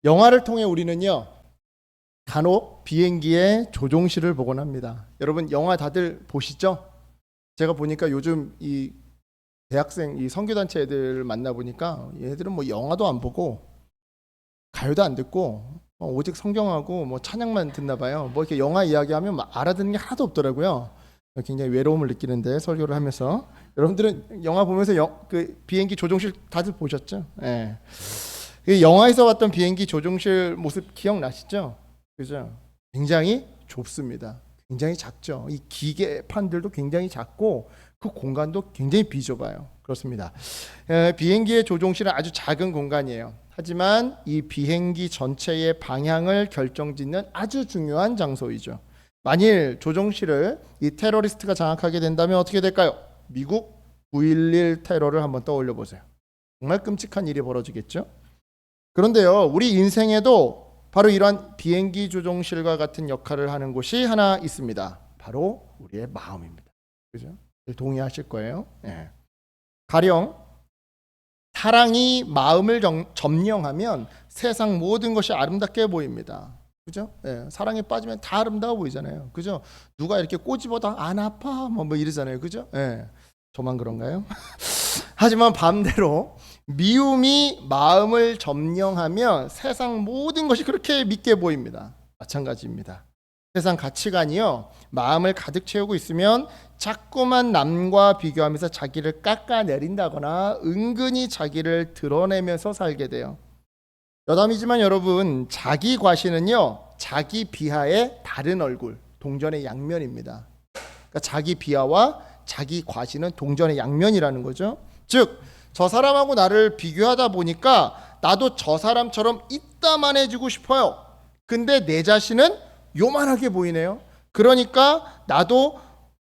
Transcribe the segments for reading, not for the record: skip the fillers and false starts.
영화를 통해 우리는요, 간혹 비행기의 조종실을 보곤 합니다. 여러분 영화 다들 보시죠? 제가 보니까 요즘 이 대학생 이 선교단체 애들 만나 보니까 얘들은 뭐 영화도 안 보고 가요도 안 듣고 오직 성경하고 뭐 찬양만 듣나 봐요. 뭐 이렇게 영화 이야기하면 막 알아듣는 게 하나도 없더라고요. 굉장히 외로움을 느끼는데 설교를 하면서 여러분들은 영화 보면서 그 비행기 조종실 다들 보셨죠? 예. 그 영화에서 봤던 비행기 조종실 모습 기억나시죠? 그죠? 굉장히 좁습니다. 굉장히 작죠. 이 기계판들도 굉장히 작고 그 공간도 굉장히 비좁아요. 그렇습니다. 비행기의 조종실은 아주 작은 공간이에요. 하지만 이 비행기 전체의 방향을 결정짓는 아주 중요한 장소이죠. 만일 조종실을 이 테러리스트가 장악하게 된다면 어떻게 될까요? 미국 9.11 테러를 한번 떠올려 보세요. 정말 끔찍한 일이 벌어지겠죠? 그런데요, 우리 인생에도 바로 이러한 비행기 조종실과 같은 역할을 하는 곳이 하나 있습니다. 바로 우리의 마음입니다. 그죠? 동의하실 거예요. 예. 가령 사랑이 마음을 점령하면 세상 모든 것이 아름답게 보입니다. 그죠? 예. 사랑에 빠지면 다 아름다워 보이잖아요. 그죠? 누가 이렇게 꼬집어도 안 아파 뭐 이러잖아요. 그죠? 예. 저만 그런가요? 하지만 반대로 미움이 마음을 점령하면 세상 모든 것이 그렇게 밉게 보입니다. 마찬가지입니다. 세상 가치관이요, 마음을 가득 채우고 있으면 자꾸만 남과 비교하면서 자기를 깎아내린다거나 은근히 자기를 드러내면서 살게 돼요. 여담이지만 여러분, 자기 과시는요, 자기 비하의 다른 얼굴, 동전의 양면입니다. 그러니까 자기 비하와 자기 과시는 동전의 양면이라는 거죠. 즉, 저 사람하고 나를 비교하다 보니까 나도 저 사람처럼 이따만해지고 싶어요. 근데 내 자신은 요만하게 보이네요. 그러니까 나도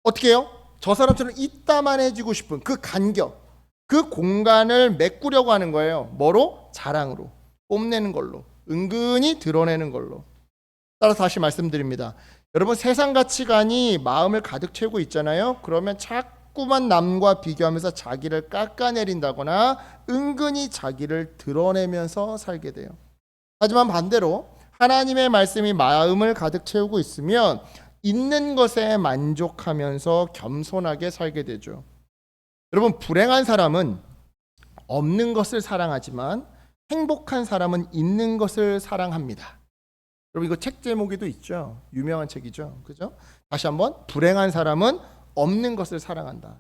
어떻게 해요? 저 사람처럼 이따만해지고 싶은 그 간격, 그 공간을 메꾸려고 하는 거예요. 뭐로? 자랑으로, 뽐내는 걸로, 은근히 드러내는 걸로. 따라서 다시 말씀드립니다. 여러분, 세상 가치관이 마음을 가득 채우고 있잖아요. 그러면 자꾸만 남과 비교하면서 자기를 깎아내린다거나 은근히 자기를 드러내면서 살게 돼요. 하지만 반대로 하나님의 말씀이 마음을 가득 채우고 있으면 있는 것에 만족하면서 겸손하게 살게 되죠. 여러분, 불행한 사람은 없는 것을 사랑하지만 행복한 사람은 있는 것을 사랑합니다. 여러분, 이거 책 제목에도 있죠. 유명한 책이죠. 그죠? 다시 한번, 불행한 사람은 없는 것을 사랑한다.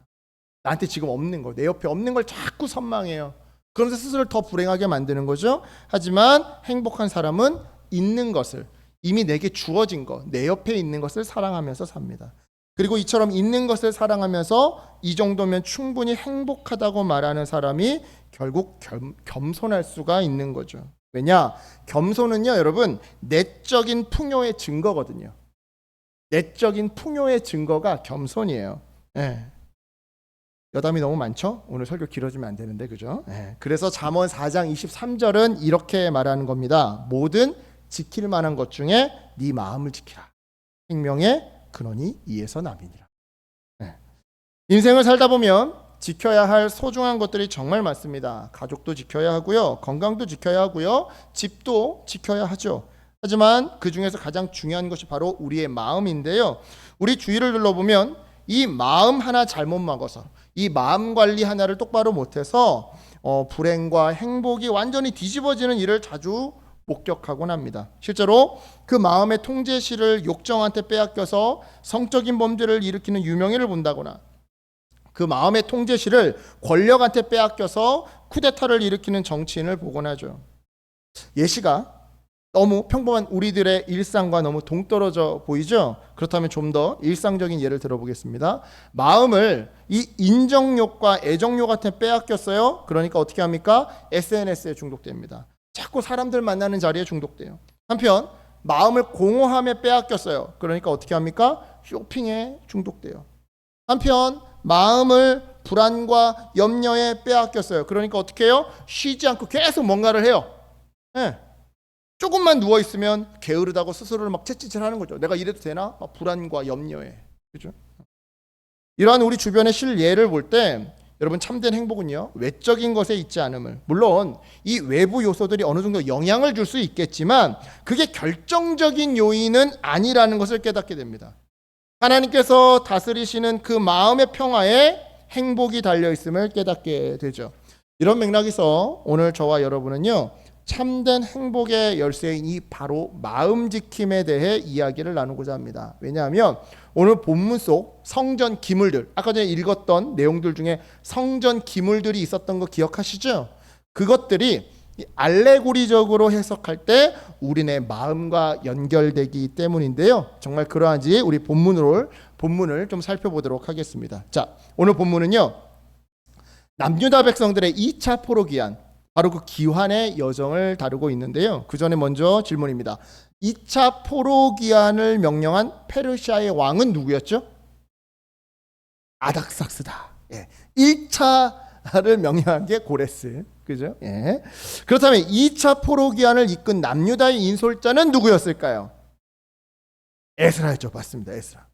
나한테 지금 없는 거, 내 옆에 없는 걸 자꾸 선망해요. 그러면서 스스로를 더 불행하게 만드는 거죠. 하지만 행복한 사람은 있는 것을, 이미 내게 주어진 것, 내 옆에 있는 것을 사랑하면서 삽니다. 그리고 이처럼 있는 것을 사랑하면서 이 정도면 충분히 행복하다고 말하는 사람이 결국 겸손할 수가 있는 거죠. 왜냐? 겸손은요, 여러분, 내적인 풍요의 증거거든요. 내적인 풍요의 증거가 겸손이에요. 예. 여담이 너무 많죠? 오늘 설교 길어지면 안 되는데, 그죠? 예. 그래서 잠언 4장 23절은 이렇게 말하는 겁니다. 모든 지킬 만한 것 중에 네 마음을 지키라. 생명의 근원이 이에서 남이니라. 예. 인생을 살다 보면 지켜야 할 소중한 것들이 정말 많습니다. 가족도 지켜야 하고요, 건강도 지켜야 하고요, 집도 지켜야 하죠. 하지만 그 중에서 가장 중요한 것이 바로 우리의 마음인데요. 우리 주위를 둘러보면 이 마음 하나 잘못 먹어서, 이 마음 관리 하나를 똑바로 못해서 불행과 행복이 완전히 뒤집어지는 일을 자주 목격하곤 합니다. 실제로 그 마음의 통제실을 욕정한테 빼앗겨서 성적인 범죄를 일으키는 유명인을 본다거나, 그 마음의 통제실을 권력한테 빼앗겨서 쿠데타를 일으키는 정치인을 보곤 하죠. 예시가 너무 평범한 우리들의 일상과 너무 동떨어져 보이죠? 그렇다면 좀 더 일상적인 예를 들어보겠습니다. 마음을 이 인정욕과 애정욕한테 빼앗겼어요. 그러니까 어떻게 합니까? SNS에 중독됩니다. 자꾸 사람들 만나는 자리에 중독돼요. 한편 마음을 공허함에 빼앗겼어요. 그러니까 어떻게 합니까? 쇼핑에 중독돼요. 한편 마음을 불안과 염려에 빼앗겼어요. 그러니까 어떻게 해요? 쉬지 않고 계속 뭔가를 해요. 네. 조금만 누워있으면 게으르다고 스스로를 막 채찍질하는 거죠. 내가 이래도 되나? 막 불안과 염려에. 그죠? 이러한 우리 주변의 실예를 볼 때 여러분 참된 행복은요 외적인 것에 있지 않음을, 물론 이 외부 요소들이 어느 정도 영향을 줄 수 있겠지만 그게 결정적인 요인은 아니라는 것을 깨닫게 됩니다. 하나님께서 다스리시는 그 마음의 평화에 행복이 달려있음을 깨닫게 되죠. 이런 맥락에서 오늘 저와 여러분은요 참된 행복의 열쇠인 이 바로 마음 지킴에 대해 이야기를 나누고자 합니다. 왜냐하면 오늘 본문 속 성전 기물들, 아까 전에 읽었던 내용들 중에 성전 기물들이 있었던 거 기억하시죠? 그것들이 알레고리적으로 해석할 때 우리네 마음과 연결되기 때문인데요. 정말 그러한지 우리 본문을 좀 살펴보도록 하겠습니다. 자, 오늘 본문은요 남유다 백성들의 2차 포로기한, 바로 그 기환의 여정을 다루고 있는데요. 그 전에 먼저 질문입니다. 2차 포로기한을 명령한 페르시아의 왕은 누구였죠? 아닥삭스다. 예. 1차를 명령한 게 고레스. 그죠? 예. 그렇다면 2차 포로기한을 이끈 남유다의 인솔자는 누구였을까요? 에스라였죠. 맞습니다. 에스라.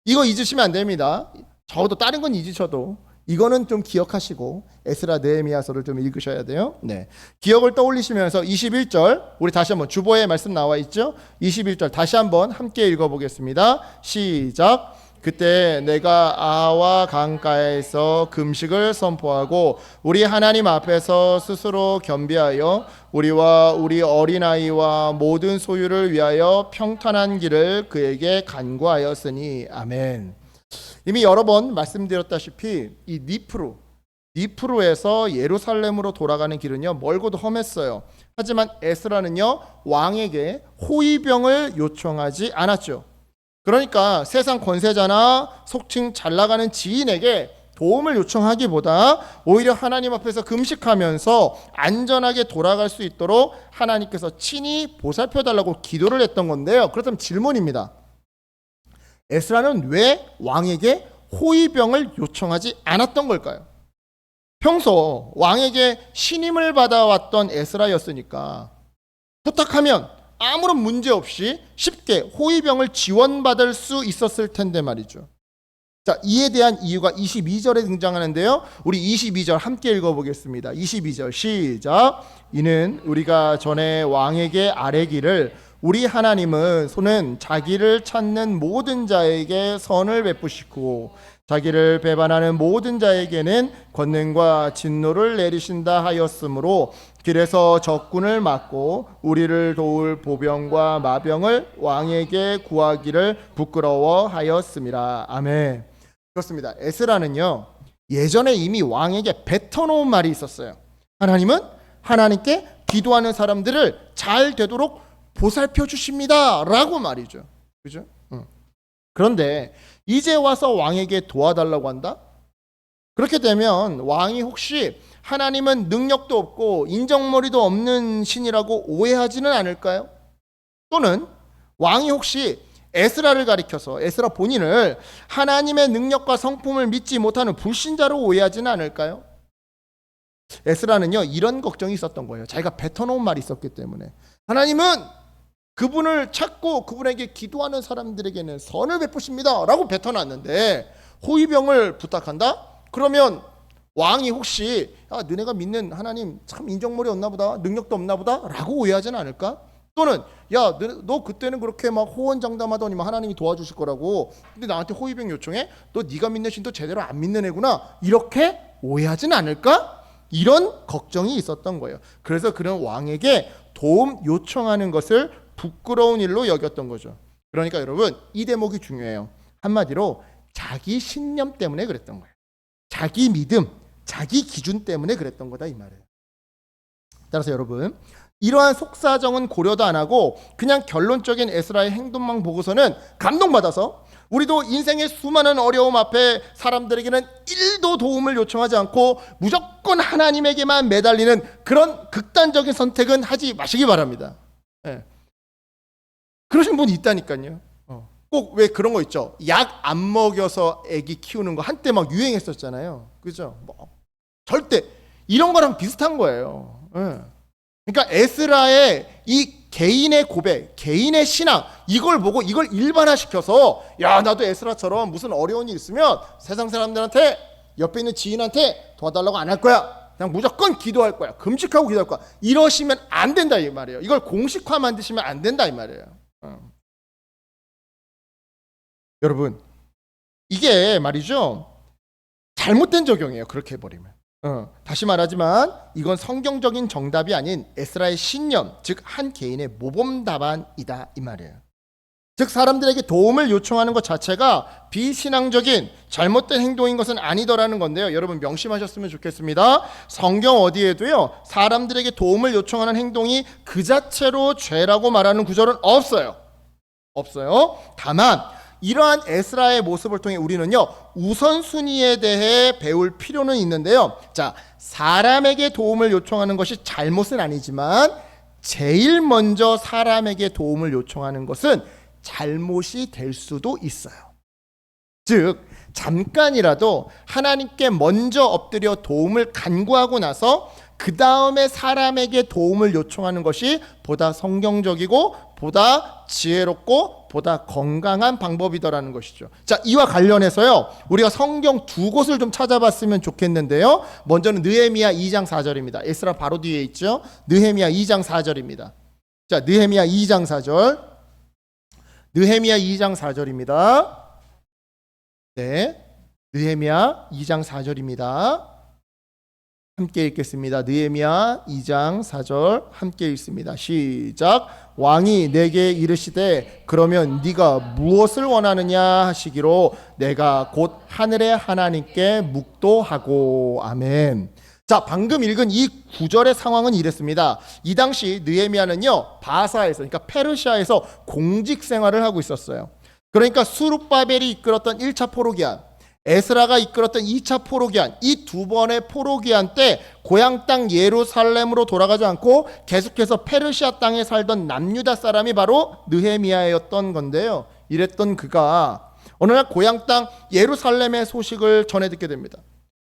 이거 잊으시면 안 됩니다. 적어도 다른 건 잊으셔도 이거는 좀 기억하시고 에스라 느헤미야서를 좀 읽으셔야 돼요. 네. 기억을 떠올리시면서 21절, 우리 다시 한번 주보에 말씀 나와 있죠? 21절 다시 한번 함께 읽어보겠습니다. 시작. 그때 내가 아하와 강가에서 금식을 선포하고 우리 하나님 앞에서 스스로 겸비하여 우리와 우리 어린아이와 모든 소유를 위하여 평탄한 길을 그에게 간구하였으니 아멘. 이미 여러 번 말씀드렸다시피 이 니프루에서 예루살렘으로 돌아가는 길은요 멀고도 험했어요. 하지만 에스라는요 왕에게 호위병을 요청하지 않았죠. 그러니까 세상 권세자나 속칭 잘 나가는 지인에게 도움을 요청하기보다 오히려 하나님 앞에서 금식하면서 안전하게 돌아갈 수 있도록 하나님께서 친히 보살펴달라고 기도를 했던 건데요. 그렇다면 질문입니다. 에스라는 왜 왕에게 호위병을 요청하지 않았던 걸까요? 평소 왕에게 신임을 받아왔던 에스라였으니까 부탁하면 아무런 문제 없이 쉽게 호위병을 지원받을 수 있었을 텐데 말이죠. 자, 이에 대한 이유가 22절에 등장하는데요. 우리 22절 함께 읽어보겠습니다. 22절 시작. 이는 우리가 전에 왕에게 아뢰기를 우리 하나님은 손은 자기를 찾는 모든 자에게 선을 베푸시고 자기를 배반하는 모든 자에게는 권능과 진노를 내리신다 하였으므로 길에서 적군을 막고 우리를 도울 보병과 마병을 왕에게 구하기를 부끄러워하였습니다. 아멘. 그렇습니다. 에스라는요 예전에 이미 왕에게 뱉어놓은 말이 있었어요. 하나님은 하나님께 기도하는 사람들을 잘 되도록 보살펴 주십니다 라고 말이죠. 그죠? 그런데 이제 와서 왕에게 도와달라고 한다? 그렇게 되면 왕이 혹시 하나님은 능력도 없고 인정머리도 없는 신이라고 오해하지는 않을까요? 또는 왕이 혹시 에스라를 가리켜서 에스라 본인을 하나님의 능력과 성품을 믿지 못하는 불신자로 오해하지는 않을까요? 에스라는요 이런 걱정이 있었던 거예요. 자기가 뱉어놓은 말이 있었기 때문에. 하나님은 그분을 찾고 그분에게 기도하는 사람들에게는 선을 베푸십니다 라고 뱉어놨는데 호위병을 부탁한다? 그러면 왕이 혹시 너네가 믿는 하나님 참 인정머리 없나 보다, 능력도 없나 보다 라고 오해하지는 않을까? 또는 너 그때는 그렇게 막 호언장담하더니 하나님이 도와주실 거라고, 근데 나한테 호위병 요청해? 너 네가 믿는 신도 제대로 안 믿는 애구나, 이렇게 오해하지는 않을까? 이런 걱정이 있었던 거예요. 그래서 그런 왕에게 도움 요청하는 것을 부끄러운 일로 여겼던 거죠. 그러니까 여러분 이 대목이 중요해요. 한마디로 자기 신념 때문에 그랬던 거예요. 자기 믿음, 자기 기준 때문에 그랬던 거다 이 말이에요. 따라서 여러분 이러한 속사정은 고려도 안 하고 그냥 결론적인 에스라의 행동만 보고서는 감동받아서 우리도 인생의 수많은 어려움 앞에 사람들에게는 1도 도움을 요청하지 않고 무조건 하나님에게만 매달리는 그런 극단적인 선택은 하지 마시기 바랍니다. 네. 그러신 분이 있다니까요. 꼭 왜 그런 거 있죠. 약 안 먹여서 애기 키우는 거 한때 막 유행했었잖아요. 그죠? 절대 이런 거랑 비슷한 거예요. 그러니까 에스라의 이 개인의 고백, 개인의 신앙, 이걸 보고 이걸 일반화시켜서 나도 에스라처럼 무슨 어려운 일 있으면 세상 사람들한테 옆에 있는 지인한테 도와달라고 안 할 거야. 그냥 무조건 기도할 거야. 금식하고 기도할 거야. 이러시면 안 된다 이 말이에요. 이걸 공식화 만드시면 안 된다 이 말이에요. 여러분, 이게 말이죠, 잘못된 적용이에요. 그렇게 해버리면. 다시 말하지만 이건 성경적인 정답이 아닌 에스라의 신념, 즉 한 개인의 모범 답안이다 이 말이에요. 즉 사람들에게 도움을 요청하는 것 자체가 비신앙적인 잘못된 행동인 것은 아니더라는 건데요. 여러분 명심하셨으면 좋겠습니다. 성경 어디에도요 사람들에게 도움을 요청하는 행동이 그 자체로 죄라고 말하는 구절은 없어요. 다만 이러한 에스라의 모습을 통해 우리는요 우선순위에 대해 배울 필요는 있는데요. 자, 사람에게 도움을 요청하는 것이 잘못은 아니지만 제일 먼저 사람에게 도움을 요청하는 것은 잘못이 될 수도 있어요. 즉 잠깐이라도 하나님께 먼저 엎드려 도움을 간구하고 나서 그 다음에 사람에게 도움을 요청하는 것이 보다 성경적이고 보다 지혜롭고 보다 건강한 방법이더라는 것이죠. 자, 이와 관련해서요 우리가 성경 두 곳을 좀 찾아봤으면 좋겠는데요. 먼저는 느헤미야 2장 4절입니다. 에스라 바로 뒤에 있죠. 느헤미야 2장 4절입니다. 자, 느헤미야 2장 4절. 느헤미야 2장 4절입니다. 네, 느헤미야 2장 4절입니다. 함께 읽겠습니다. 느헤미야 2장 4절 함께 읽습니다. 시작. 왕이 내게 이르시되 그러면 네가 무엇을 원하느냐 하시기로 내가 곧 하늘의 하나님께 묵도하고. 아멘. 자, 방금 읽은 이 구절의 상황은 이랬습니다. 이 당시 느헤미야는요 바사에서, 그러니까 페르시아에서 공직 생활을 하고 있었어요. 그러니까 수룹바벨이 이끌었던 1차 포로기한, 에스라가 이끌었던 2차 포로기한, 이 두 번의 포로기한 때 고향 땅 예루살렘으로 돌아가지 않고 계속해서 페르시아 땅에 살던 남유다 사람이 바로 느헤미야였던 건데요. 이랬던 그가 어느 날 고향 땅 예루살렘의 소식을 전해 듣게 됩니다.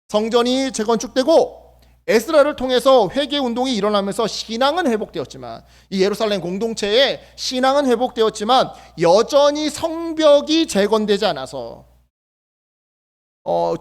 성전이 재건축되고 에스라를 통해서 회개 운동이 일어나면서 신앙은 회복되었지만, 이 예루살렘 공동체의 신앙은 회복되었지만 여전히 성벽이 재건되지 않아서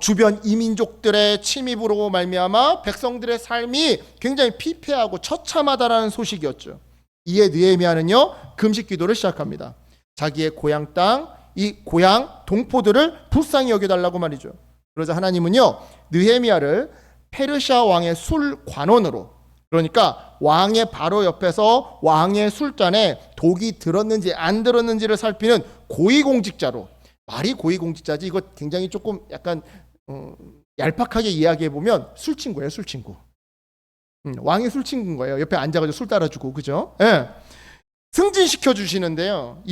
주변 이민족들의 침입으로 말미암아 백성들의 삶이 굉장히 피폐하고 처참하다라는 소식이었죠. 이에 느헤미야는요 금식 기도를 시작합니다. 자기의 고향 땅, 이 고향 동포들을 불쌍히 여겨달라고 말이죠. 그러자 하나님은요 느헤미야를 페르시아 왕의 술 관원으로, 그러니까 왕의 바로 옆에서 왕의 술잔에 독이 들었는지 안 들었는지를 살피는 고위공직자로, 말이 고위공직자지 이거 굉장히 조금 약간 얄팍하게 이야기해 보면 술친구예요. 술친구. 왕의 술친구인 거예요. 옆에 앉아가지고 술 따라주고, 그죠? 예. 승진시켜 주시는데요.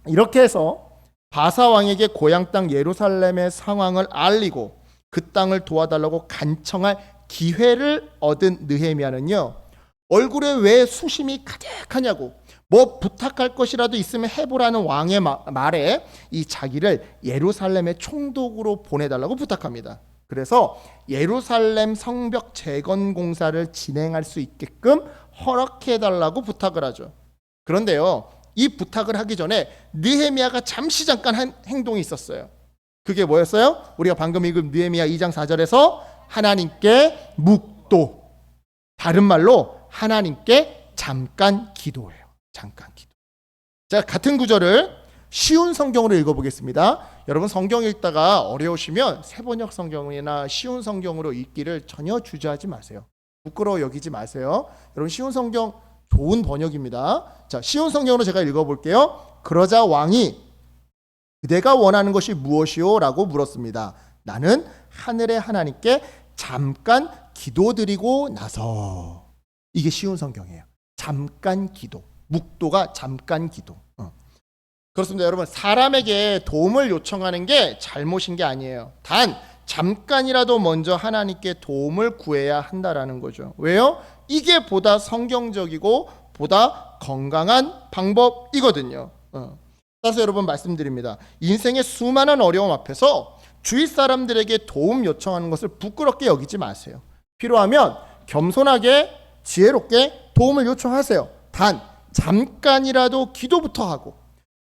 이렇게 해서 바사 왕에게 고향 땅 예루살렘의 상황을 알리고 그 땅을 도와달라고 간청할 기회를 얻은 느헤미야는요 얼굴에 왜 수심이 가득하냐고, 뭐 부탁할 것이라도 있으면 해보라는 왕의 말에 이 자기를 예루살렘의 총독으로 보내달라고 부탁합니다. 그래서 예루살렘 성벽 재건 공사를 진행할 수 있게끔 허락해달라고 부탁을 하죠. 그런데요 이 부탁을 하기 전에 느헤미야가 잠깐 한 행동이 있었어요. 그게 뭐였어요? 우리가 방금 읽은 느헤미야 2장 4절에서 하나님께 묵도, 다른 말로 하나님께 잠깐 기도예요. 잠깐 기도. 자, 같은 구절을 쉬운 성경으로 읽어보겠습니다. 여러분 성경 읽다가 어려우시면 세번역 성경이나 쉬운 성경으로 읽기를 전혀 주저하지 마세요. 부끄러워 여기지 마세요. 여러분 쉬운 성경 좋은 번역입니다. 자, 쉬운 성경으로 제가 읽어볼게요. 그러자 왕이 그대가 원하는 것이 무엇이요? 라고 물었습니다. 나는 하늘의 하나님께 잠깐 기도드리고 나서. 이게 쉬운 성경이에요. 잠깐 기도. 묵도가 잠깐 기도. 그렇습니다. 여러분 사람에게 도움을 요청하는 게 잘못인 게 아니에요. 단 잠깐이라도 먼저 하나님께 도움을 구해야 한다라는 거죠. 왜요? 이게 보다 성경적이고 보다 건강한 방법이거든요. 따라서 여러분 말씀드립니다. 인생의 수많은 어려움 앞에서 주위 사람들에게 도움 요청하는 것을 부끄럽게 여기지 마세요. 필요하면 겸손하게 지혜롭게 도움을 요청하세요. 단 잠깐이라도 기도부터 하고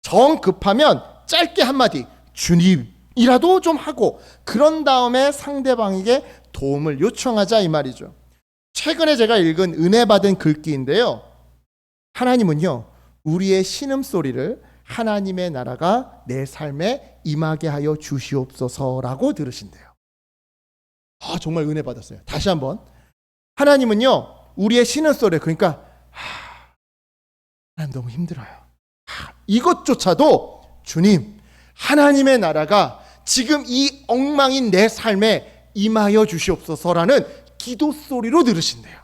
정 급하면 짧게 한마디 주님 이라도 좀 하고 그런 다음에 상대방에게 도움을 요청하자 이 말이죠. 최근에 제가 읽은 은혜 받은 글귀인데요. 하나님은요, 우리의 신음소리를 하나님의 나라가 내 삶에 임하게 하여 주시옵소서라고 들으신대요. 정말 은혜 받았어요. 다시 한번. 하나님은요, 우리의 신음소리, 그러니까 난 너무 힘들어요. 이것조차도 주님, 하나님의 나라가 지금 이 엉망인 내 삶에 임하여 주시옵소서라는 기도 소리로 들으신대요.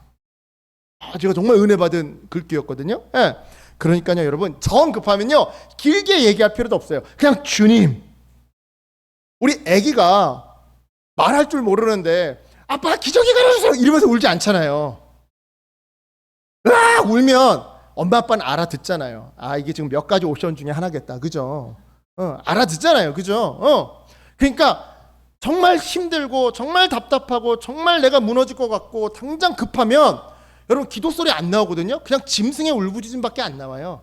제가 정말 은혜 받은 글귀였거든요. 예. 그러니까요, 여러분, 정 급하면요 길게 얘기할 필요도 없어요. 그냥 주님. 우리 아기가 말할 줄 모르는데 아빠 기저귀 갈아주세요 이러면서 울지 않잖아요. 으악 울면 엄마 아빠는 알아듣잖아요. 이게 지금 몇 가지 옵션 중에 하나겠다, 그죠? 알아듣잖아요, 그죠? 그러니까 정말 힘들고 정말 답답하고 정말 내가 무너질 것 같고 당장 급하면 여러분 기도 소리 안 나오거든요. 그냥 짐승의 울부짖음밖에 안 나와요.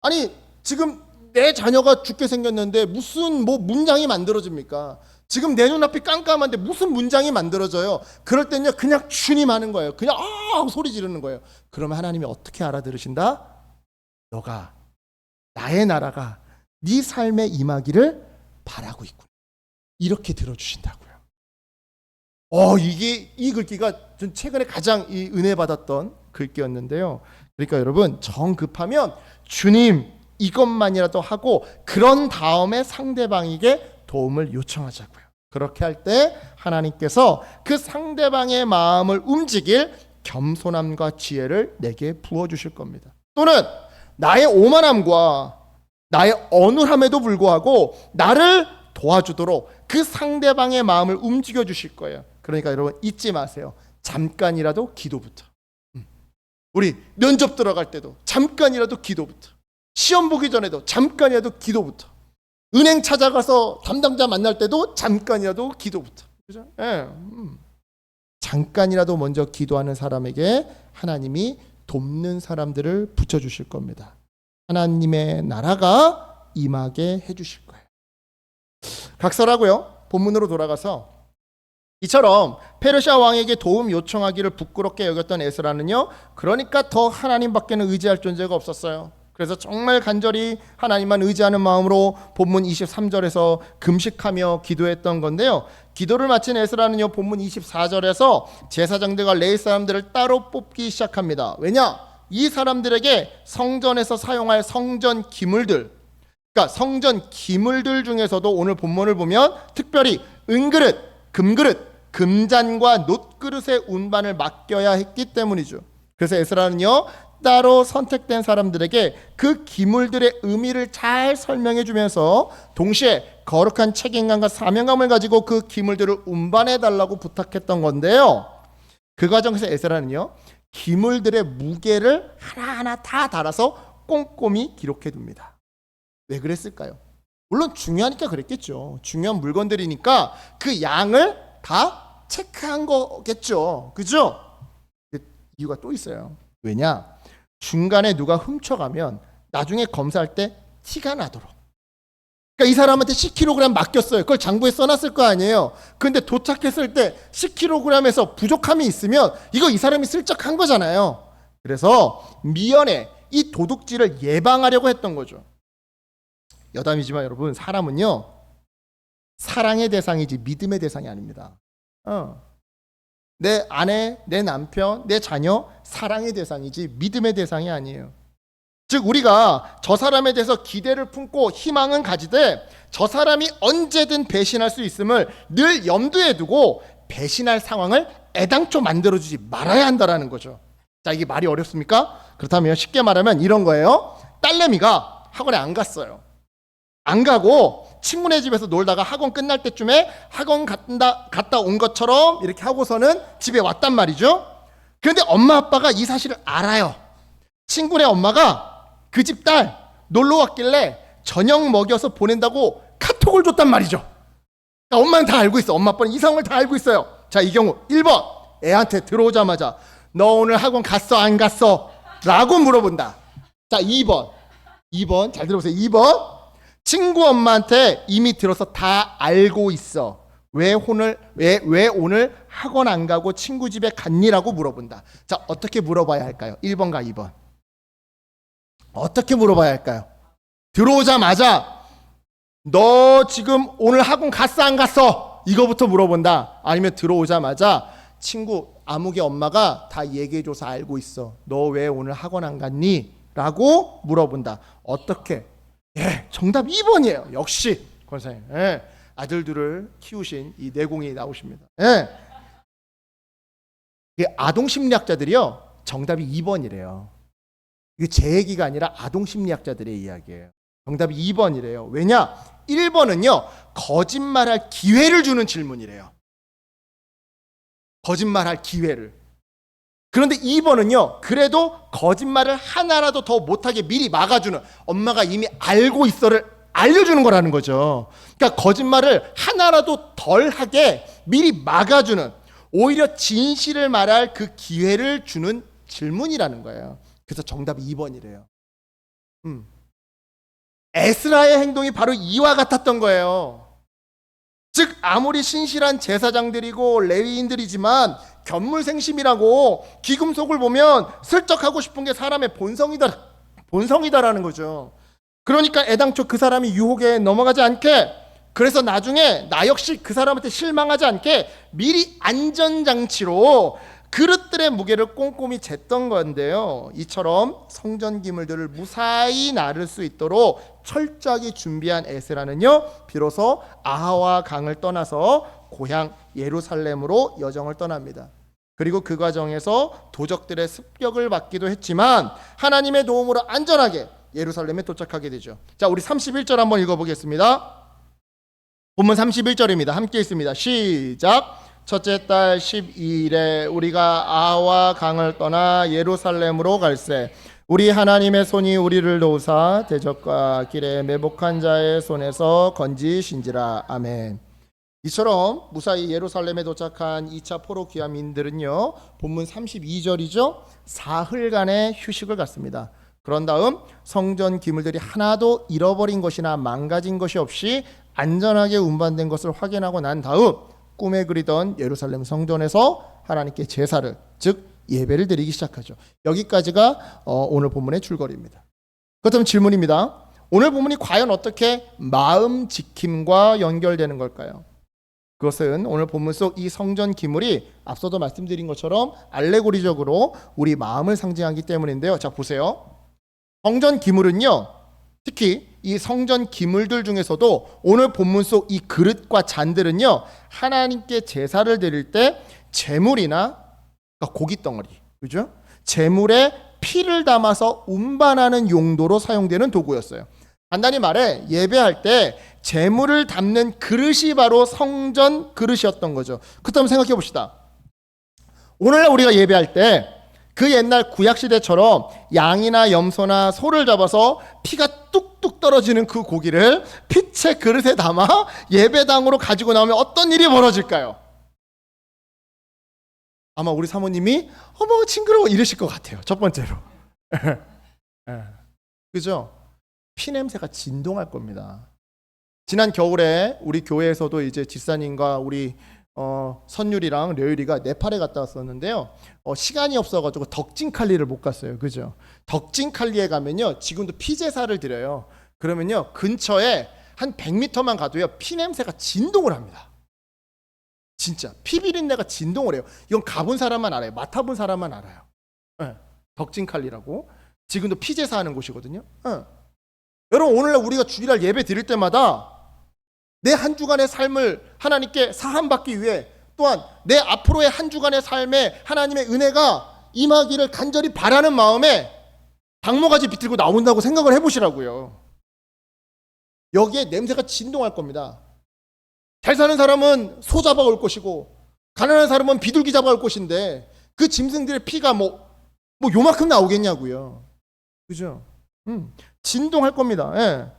아니 지금 내 자녀가 죽게 생겼는데 무슨 문장이 만들어집니까? 지금 내 눈앞이 깜깜한데 무슨 문장이 만들어져요? 그럴 때는요 그냥 주님 하는 거예요. 그냥 하고 소리 지르는 거예요. 그러면 하나님이 어떻게 알아들으신다? 너가 나의 나라가 네 삶에 임하기를 바라고 있구나. 이렇게 들어주신다고요. 이게 이 글귀가 전 최근에 가장 이 은혜 받았던 글귀였는데요. 그러니까 여러분 정 급하면 주님 이것만이라도 하고 그런 다음에 상대방에게 도움을 요청하자고요. 그렇게 할 때 하나님께서 그 상대방의 마음을 움직일 겸손함과 지혜를 내게 부어주실 겁니다. 또는 나의 오만함과 나의 어눌함에도 불구하고 나를 도와주도록 그 상대방의 마음을 움직여 주실 거예요. 그러니까 여러분 잊지 마세요. 잠깐이라도 기도부터. 우리 면접 들어갈 때도 잠깐이라도 기도부터. 시험 보기 전에도 잠깐이라도 기도부터. 은행 찾아가서 담당자 만날 때도 잠깐이라도 기도부터. 그죠? 잠깐이라도 먼저 기도하는 사람에게 하나님이 돕는 사람들을 붙여주실 겁니다. 하나님의 나라가 임하게 해주실 거예요. 각설하고요. 본문으로 돌아가서 이처럼 페르시아 왕에게 도움 요청하기를 부끄럽게 여겼던 에스라는요, 그러니까 더 하나님밖에는 의지할 존재가 없었어요. 그래서 정말 간절히 하나님만 의지하는 마음으로 본문 23절에서 금식하며 기도했던 건데요. 기도를 마친 에스라는요, 본문 24절에서 제사장들과 레위 사람들을 따로 뽑기 시작합니다. 왜냐? 이 사람들에게 성전에서 사용할 성전 기물들, 그러니까 성전 기물들 중에서도 오늘 본문을 보면 특별히 은그릇, 금그릇, 금잔과 놋그릇의 운반을 맡겨야 했기 때문이죠. 그래서 에스라는요, 따로 선택된 사람들에게 그 기물들의 의미를 잘 설명해 주면서 동시에 거룩한 책임감과 사명감을 가지고 그 기물들을 운반해 달라고 부탁했던 건데요. 그 과정에서 에스라는요, 기물들의 무게를 하나하나 다 달아서 꼼꼼히 기록해 둡니다. 왜 그랬을까요? 물론 중요하니까 그랬겠죠. 중요한 물건들이니까 그 양을 다 체크한 거겠죠. 그죠? 이유가 또 있어요. 왜냐? 중간에 누가 훔쳐가면 나중에 검사할 때 티가 나도록. 그러니까 이 사람한테 10kg 맡겼어요. 그걸 장부에 써놨을 거 아니에요. 그런데 도착했을 때 10kg에서 부족함이 있으면 이거 이 사람이 슬쩍 한 거잖아요. 그래서 미연에 이 도둑질을 예방하려고 했던 거죠. 여담이지만 여러분, 사람은요, 사랑의 대상이지 믿음의 대상이 아닙니다. 내 아내, 내 남편, 내 자녀 사랑의 대상이지 믿음의 대상이 아니에요. 즉 우리가 저 사람에 대해서 기대를 품고 희망은 가지되 저 사람이 언제든 배신할 수 있음을 늘 염두에 두고 배신할 상황을 애당초 만들어주지 말아야 한다라는 거죠. 자, 이게 말이 어렵습니까? 그렇다면 쉽게 말하면 이런 거예요. 딸내미가 학원에 안 갔어요. 안 가고 친구네 집에서 놀다가 학원 끝날 때쯤에 학원 갔다 온 것처럼 이렇게 하고서는 집에 왔단 말이죠. 그런데 엄마 아빠가 이 사실을 알아요. 친구네 엄마가 그 집 딸 놀러 왔길래 저녁 먹여서 보낸다고 카톡을 줬단 말이죠. 그러니까 엄마는 다 알고 있어. 엄마 아빠는 이 상황을 다 알고 있어요. 자, 이 경우 1번 애한테 들어오자마자 너 오늘 학원 갔어 안 갔어? 라고 물어본다. 자, 2번 잘 들어보세요. 2번 친구 엄마한테 이미 들어서 다 알고 있어. 왜 오늘 학원 안 가고 친구 집에 갔니라고 물어본다. 자, 어떻게 물어봐야 할까요? 1번과 2번. 어떻게 물어봐야 할까요? 들어오자마자 너 지금 오늘 학원 갔어 안 갔어? 이거부터 물어본다. 아니면 들어오자마자 친구 아무개 엄마가 다 얘기해줘서 알고 있어. 너 왜 오늘 학원 안 갔니? 라고 물어본다. 어떻게? 예, 정답 2번이에요. 역시 권사님. 예, 아들들을 키우신 이 내공이 나오십니다. 예. 아동 심리학자들이요, 정답이 2번이래요. 이게 제 얘기가 아니라 아동 심리학자들의 이야기예요. 정답이 2번이래요. 왜냐? 1번은요, 거짓말할 기회를 주는 질문이래요. 거짓말할 기회를. 그런데 2번은요, 그래도 거짓말을 하나라도 더 못하게 미리 막아주는, 엄마가 이미 알고 있어를 알려주는 거라는 거죠. 그러니까 거짓말을 하나라도 덜 하게 미리 막아주는, 오히려 진실을 말할 그 기회를 주는 질문이라는 거예요. 그래서 정답이 2번이래요. 에스라의 행동이 바로 이와 같았던 거예요. 즉 아무리 신실한 제사장들이고 레위인들이지만 견물생심이라고 귀금속을 보면 슬쩍 하고 싶은 게 사람의 본성이다라는 거죠. 그러니까 애당초 그 사람이 유혹에 넘어가지 않게, 그래서 나중에 나 역시 그 사람한테 실망하지 않게 미리 안전장치로 그릇들의 무게를 꼼꼼히 쟀던 건데요. 이처럼 성전 기물들을 무사히 나를 수 있도록 철저하게 준비한 에스라는요, 비로소 아하와 강을 떠나서 고향 예루살렘으로 여정을 떠납니다. 그리고 그 과정에서 도적들의 습격을 받기도 했지만 하나님의 도움으로 안전하게 예루살렘에 도착하게 되죠. 자, 우리 31절 한번 읽어보겠습니다. 본문 31절입니다. 함께 읽습니다. 시작. 첫째 달 12일에 우리가 아하와 강을 떠나 예루살렘으로 갈새 우리 하나님의 손이 우리를 도우사 대적과 길에 매복한 자의 손에서 건지신지라. 아멘. 이처럼 무사히 예루살렘에 도착한 2차 포로 귀환민들은요, 본문 32절이죠, 사흘간의 휴식을 갖습니다. 그런 다음 성전 기물들이 하나도 잃어버린 것이나 망가진 것이 없이 안전하게 운반된 것을 확인하고 난 다음 꿈에 그리던 예루살렘 성전에서 하나님께 제사를, 즉 예배를 드리기 시작하죠. 여기까지가 오늘 본문의 줄거리입니다. 그렇다면 질문입니다. 오늘 본문이 과연 어떻게 마음 지킴과 연결되는 걸까요? 그것은 오늘 본문 속 이 성전 기물이 앞서도 말씀드린 것처럼 알레고리적으로 우리 마음을 상징하기 때문인데요. 자, 보세요. 성전 기물은요, 특히 이 성전 기물들 중에서도 오늘 본문 속 이 그릇과 잔들은요, 하나님께 제사를 드릴 때 제물이나, 그러니까 고기 덩어리, 그죠? 제물에 피를 담아서 운반하는 용도로 사용되는 도구였어요. 간단히 말해 예배할 때 제물을 담는 그릇이 바로 성전 그릇이었던 거죠. 그렇다면 생각해 봅시다. 오늘날 우리가 예배할 때 그 옛날 구약시대처럼 양이나 염소나 소를 잡아서 피가 뚝뚝 떨어지는 그 고기를 피채 그릇에 담아 예배당으로 가지고 나오면 어떤 일이 벌어질까요? 아마 우리 사모님이 어머 징그러워 이러실 것 같아요. 첫 번째로. 그죠? 피냄새가 진동할 겁니다. 지난 겨울에 우리 교회에서도 이제 집사님과 우리 선율이랑 려율이가 네팔에 갔다 왔었는데요. 시간이 없어가지고 덕진칼리를 못 갔어요. 그죠? 덕진칼리에 가면요, 지금도 피제사를 드려요. 그러면요, 근처에 한 100m만 가도요, 피 냄새가 진동을 합니다. 진짜 피 비린내가 진동을 해요. 이건 가본 사람만 알아요. 맡아본 사람만 알아요. 네. 덕진칼리라고 지금도 피제사하는 곳이거든요. 네. 여러분, 오늘날 우리가 주일날 예배 드릴 때마다 내 한 주간의 삶을 하나님께 사함받기 위해, 또한 내 앞으로의 한 주간의 삶에 하나님의 은혜가 임하기를 간절히 바라는 마음에 당모가지 비틀고 나온다고 생각을 해보시라고요. 여기에 냄새가 진동할 겁니다. 잘 사는 사람은 소 잡아올 것이고 가난한 사람은 비둘기 잡아올 것인데 그 짐승들의 피가 뭐 요만큼 나오겠냐고요. 그죠? 진동할 겁니다. 예.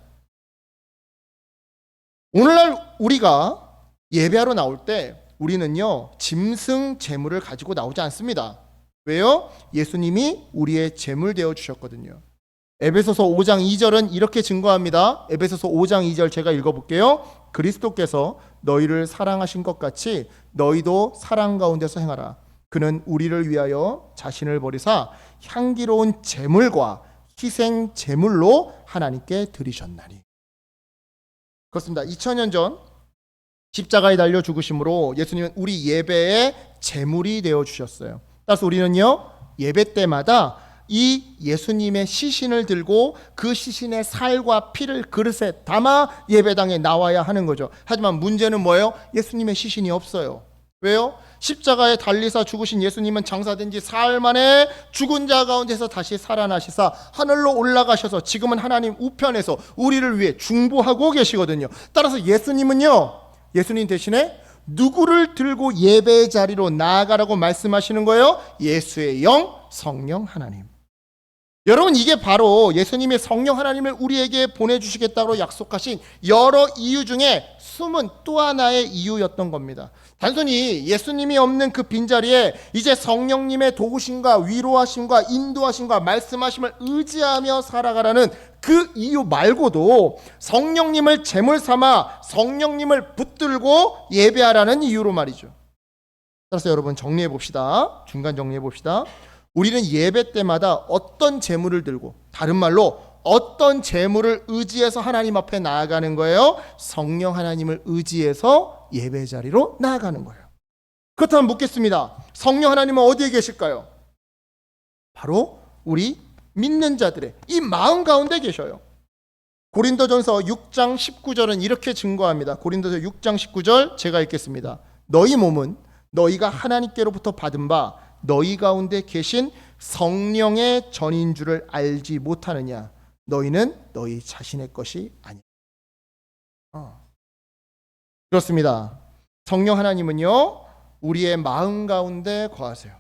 오늘날 우리가 예배하러 나올 때 우리는요, 짐승 제물을 가지고 나오지 않습니다. 왜요? 예수님이 우리의 제물 되어 주셨거든요. 에베소서 5장 2절은 이렇게 증거합니다. 에베소서 5장 2절 제가 읽어볼게요. 그리스도께서 너희를 사랑하신 것 같이 너희도 사랑 가운데서 행하라. 그는 우리를 위하여 자신을 버리사 향기로운 제물과 희생 제물로 하나님께 드리셨나니. 그렇습니다. 2000년 전 십자가에 달려 죽으심으로 예수님은 우리 예배의 제물이 되어 주셨어요. 따라서 우리는요, 예배 때마다 이 예수님의 시신을 들고 그 시신의 살과 피를 그릇에 담아 예배당에 나와야 하는 거죠. 하지만 문제는 뭐예요? 예수님의 시신이 없어요. 왜요? 십자가에 달리사 죽으신 예수님은 장사된 지 사흘 만에 죽은 자 가운데서 다시 살아나시사 하늘로 올라가셔서 지금은 하나님 우편에서 우리를 위해 중보하고 계시거든요. 따라서 예수님 대신에 누구를 들고 예배의 자리로 나아가라고 말씀하시는 거예요? 예수의 영, 성령 하나님. 여러분, 이게 바로 예수님의 성령 하나님을 우리에게 보내주시겠다고 약속하신 여러 이유 중에 숨은 또 하나의 이유였던 겁니다. 단순히 예수님이 없는 그 빈자리에 이제 성령님의 도우심과 위로하심과 인도하심과 말씀하심을 의지하며 살아가라는 그 이유 말고도 성령님을 제물 삼아 성령님을 붙들고 예배하라는 이유로 말이죠. 따라서 여러분, 정리해 봅시다. 중간 정리해 봅시다. 우리는 예배 때마다 어떤 제물을 들고, 다른 말로 어떤 제물을 의지해서 하나님 앞에 나아가는 거예요? 성령 하나님을 의지해서 예배 자리로 나아가는 거예요. 그렇다면 묻겠습니다. 성령 하나님은 어디에 계실까요? 바로 우리 믿는 자들의 이 마음 가운데 계셔요. 고린도전서 6장 19절은 이렇게 증거합니다. 고린도전서 6장 19절 제가 읽겠습니다. 너희 몸은 너희가 하나님께로부터 받은 바 너희 가운데 계신 성령의 전인 줄을 알지 못하느냐? 너희는 너희 자신의 것이 아니야. 그렇습니다. 성령 하나님은요, 우리의 마음 가운데 거하세요.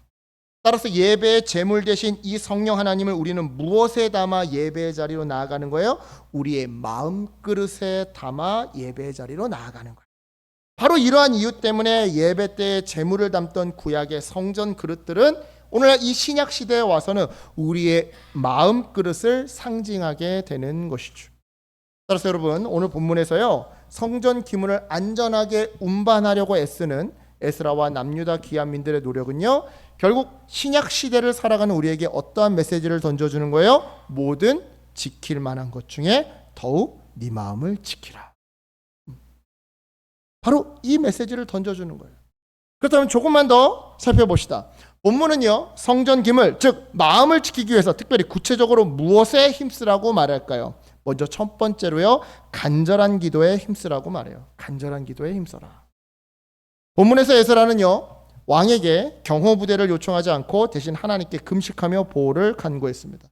따라서 예배의 제물 대신 이 성령 하나님을 우리는 무엇에 담아 예배의 자리로 나아가는 거예요? 우리의 마음 그릇에 담아 예배의 자리로 나아가는 거예요. 바로 이러한 이유 때문에 예배 때 제물을 담던 구약의 성전 그릇들은 오늘날 이 신약 시대에 와서는 우리의 마음 그릇을 상징하게 되는 것이죠. 따라서 여러분, 오늘 본문에서요, 성전 기물을 안전하게 운반하려고 애쓰는 에스라와 남유다 기한민들의 노력은요, 결국 신약 시대를 살아가는 우리에게 어떠한 메시지를 던져주는 거예요? 모든 지킬 만한 것 중에 더욱 네 마음을 지키라. 바로 이 메시지를 던져주는 거예요. 그렇다면 조금만 더 살펴봅시다. 본문은요, 성전 기물, 즉 마음을 지키기 위해서 특별히 구체적으로 무엇에 힘쓰라고 말할까요? 먼저 첫 번째로요, 간절한 기도에 힘쓰라고 말해요. 간절한 기도에 힘써라. 본문에서 에스라는요, 왕에게 경호 부대를 요청하지 않고 대신 하나님께 금식하며 보호를 간구했습니다.